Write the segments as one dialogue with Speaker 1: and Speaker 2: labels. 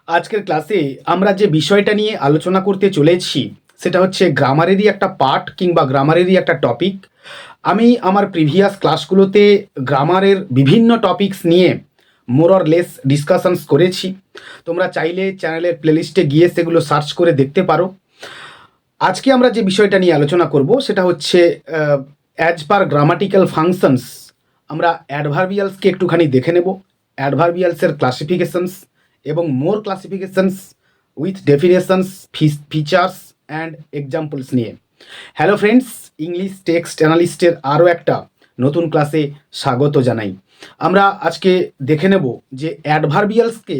Speaker 1: আজকের ক্লাসে আমরা যে বিষয়টা নিয়ে আলোচনা করতে চলেছি সেটা হচ্ছে গ্রামারেরই একটা পার্ট কিংবা গ্রামারেরই একটা টপিক। আমি আমার প্রিভিয়াস ক্লাসগুলোতে গ্রামারের বিভিন্ন টপিকস নিয়ে মোর অর লেস ডিসকাশনস করেছি। তোমরা চাইলে চ্যানেলের প্লেলিস্টে গিয়ে সেগুলো সার্চ করে দেখতে পারো। আজকে আমরা যে বিষয়টা নিয়ে আলোচনা করব সেটা হচ্ছে অ্যাজ পার গ্রামাটিক্যাল ফাংশনস। আমরা অ্যাডভার্বিয়ালসকে একটুখানি দেখে নেব, অ্যাডভার্বিয়ালসের ক্লাসিফিকেশনস এবং more classifications with definitions, features and examples নিয়ে। হ্যালো ফ্রেন্ডস, ইংলিশ টেক্সট অ্যানালিস্টের আরও একটা নতুন ক্লাসে স্বাগত জানাই। আমরা আজকে দেখে নেব যে অ্যাডভার্বিয়ালসকে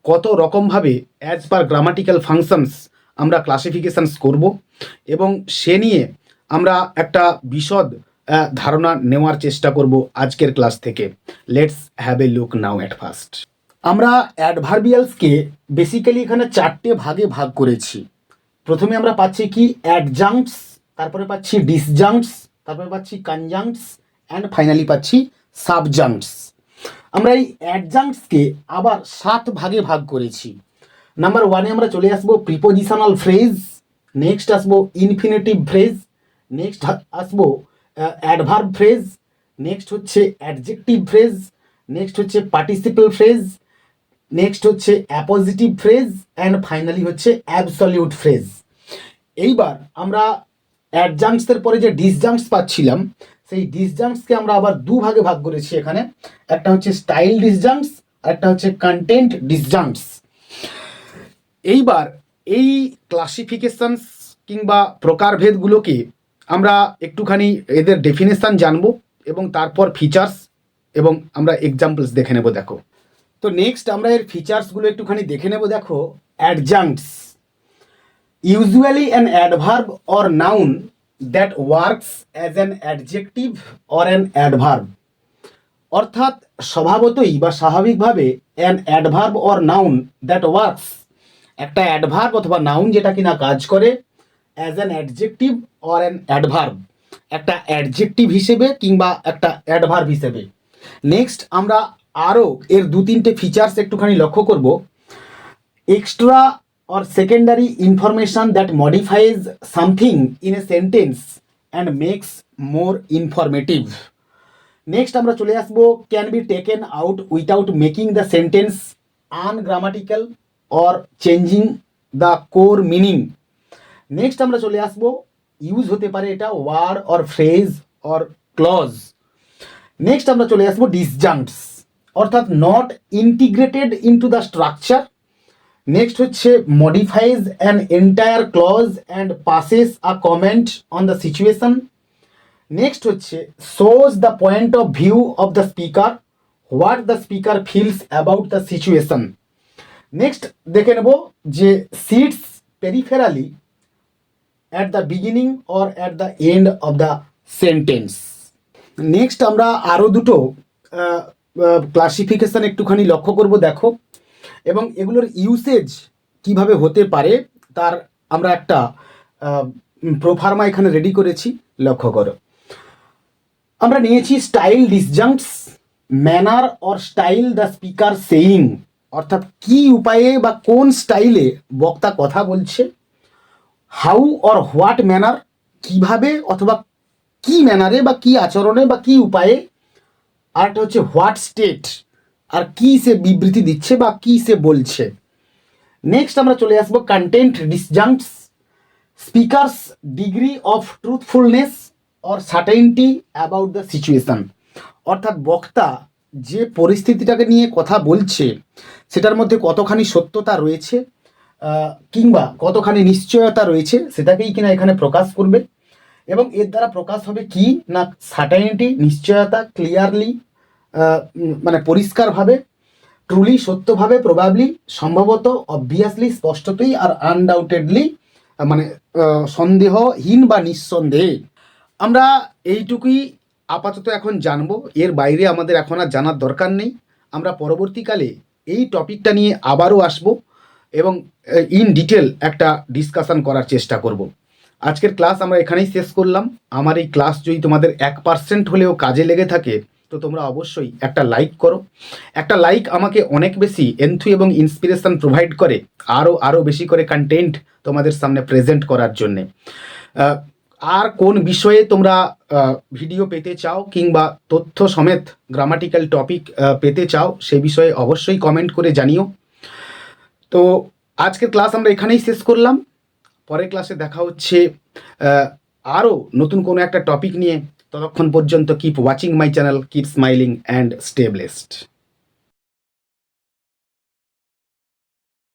Speaker 1: কত রকমভাবে অ্যাজ পার গ্রামাটিক্যাল ফাংশনস আমরা ক্লাসিফিকেশনস করব এবং সে নিয়ে আমরা একটা বিশদ ধারণা নেওয়ার চেষ্টা করব আজকের ক্লাস থেকে। Let's have a look now at first. আমরা অ্যাডভার্বিয়ালসকে বেসিক্যালি এখানে চারটে ভাগে ভাগ করেছি। প্রথমে আমরা পাচ্ছি কি অ্যাডজাংক্টস, তারপরে পাচ্ছি ডিসজাংক্টস, তারপরে পাচ্ছি কনজাংক্টস অ্যান্ড ফাইনালি পাচ্ছি সাবজাংক্টস। আমরা এই অ্যাডজাংক্টসকে আবার 7 ভাগে ভাগ করেছি। নাম্বার 1-এ আমরা চলে আসবো প্রিপোজিশনাল ফ্রেজ, নেক্সট আসবো ইনফিনিটিভ ফ্রেজ, নেক্সট আসবো অ্যাডভার্ব ফ্রেজ, নেক্সট হচ্ছে অ্যাডজেক্টিভ ফ্রেজ, নেক্সট হচ্ছে পার্টিসিপল ফ্রেজ, নেক্সট হচ্ছে অ্যাপোজিটিভ ফ্রেজ অ্যান্ড ফাইনালি হচ্ছে অ্যাবসলিউট ফ্রেজ। এইবার আমরা অ্যাডজাংক্টসের পরে যে ডিসজাংক্টস পাচ্ছিলাম সেই ডিসজাংক্টসকে আমরা আবার 2 ভাগে ভাগ করেছি এখানে। একটা হচ্ছে স্টাইল ডিসজাংক্টস আর একটা হচ্ছে কন্টেন্ট ডিসজাংক্টস। এইবার এই ক্লাসিফিকেশনস কিংবা প্রকারভেদগুলোকে আমরা একটুখানি এদের ডেফিনেশন জানবো এবং তারপর ফিচার্স এবং আমরা এক্সাম্পলস দেখে নেব। দেখো, তো নেক্সট আমরা এর ফিচার্সগুলো একটুখানি দেখে নেব। দেখো, adjuncts usually an adverb or noun that works as an adjective or an adverb. অর্থাৎ স্বভাবতই বা স্বাভাবিকভাবে an adverb or noun that works, একটা অ্যাডভার্ব অথবা নাউন যেটা কিনা কাজ করে as an adjective or an adverb, একটা অ্যাডজেক্টিভ হিসেবে কিংবা একটা অ্যাডভার্ব হিসেবে। নেক্সট আমরা আরও এর 2-3টে ফিচার্স একটুখানি লক্ষ্য করব। Extra or secondary information that modifies something in a sentence and makes more informative. Next আমরা চলে আসবো can be taken out without making the sentence ungrammatical or changing the core meaning. Next আমরা চলে আসবো use হতে পারে এটা word or phrase or clause. Next আমরা চলে আসবো ডিসজাংক্টস, অর্থাৎ not integrated into the structure. Next হচ্ছে modifies an entire clause and passes a comment on the situation. Next হচ্ছে shows the point of view of the speaker, what the speaker feels about the situation. Next দেখে নেব যে sits peripherally at the beginning or at the end of the sentence. Next আমরা আরও দুটো classification একটুখানি লক্ষ্য করব। দেখো, এবং এগুলোর ইউসেজ কিভাবে হতে পারে তার আমরা একটা প্রোফার্মা এখানে রেডি করেছি, লক্ষ্য করো। আমরা নিয়েছি style disjuncts, manner or style the speaker saying, অর্থাৎ কি উপায়ে বা কোন স্টাইলে বক্তা কথা বলছে। হাউ অর হোয়াট ম্যানার, কিভাবে অথবা কি ম্যানারে বা কি আচরণে বা কি উপায়ে। আর একটা হচ্ছে হোয়াট স্টেট, আর কি সে বিবৃতি দিচ্ছে বা কি সে বলছে। নেক্সট আমরা চলে আসবো content disjuncts, speaker's degree of truthfulness or certainty about the situation, অর্থাৎ বক্তা যে পরিস্থিতিটাকে নিয়ে কথা বলছে সেটার মধ্যে কতখানি সত্যতা রয়েছে কিংবা কতখানি নিশ্চয়তা রয়েছে সেটাকেই কিনা এখানে প্রকাশ করবে। এবং এর দ্বারা প্রকাশ হবে কি না সার্টেনিটি, নিশ্চয়তা, ক্লিয়ারলি মানে পরিষ্কারভাবে, ট্রুলি সত্যভাবে, প্রবাবলি সম্ভবত, অবভিয়াসলি স্পষ্টতই, আর আনডাউটেডলি মানে সন্দেহহীন বা নিঃসন্দেহে। আমরা এইটুকুই আপাতত এখন জানবো, এর বাইরে আমাদের এখন আর জানার দরকার নেই। আমরা পরবর্তীকালে এই টপিকটা নিয়ে আবারও আসবো এবং ইন ডিটেল একটা ডিসকাশন করার চেষ্টা করব। আজকের ক্লাস আমরা এখানেই শেষ করলাম। আমার এই ক্লাস যদি তোমাদের 1% হলেও কাজে লেগে থাকে তো তোমরা অবশ্যই একটা লাইক করো। একটা লাইক আমাকে অনেক বেশি এনথু এবং ইন্সপিরেশন প্রোভাইড করে আরও বেশি করে কন্টেন্ট তোমাদের সামনে প্রেজেন্ট করার জন্যে। আর কোন বিষয়ে তোমরা ভিডিও পেতে চাও কিংবা তথ্য সমেত গ্রামাটিক্যাল টপিক পেতে চাও সে বিষয়ে অবশ্যই কমেন্ট করে জানিও। তো আজকের ক্লাস আমরা এখানেই শেষ করলাম। পরের ক্লাসে দেখা হচ্ছে আরও নতুন কোনো একটা টপিক নিয়ে। ততক্ষণ পর্যন্ত keep watching my channel, keep smiling and stay blessed.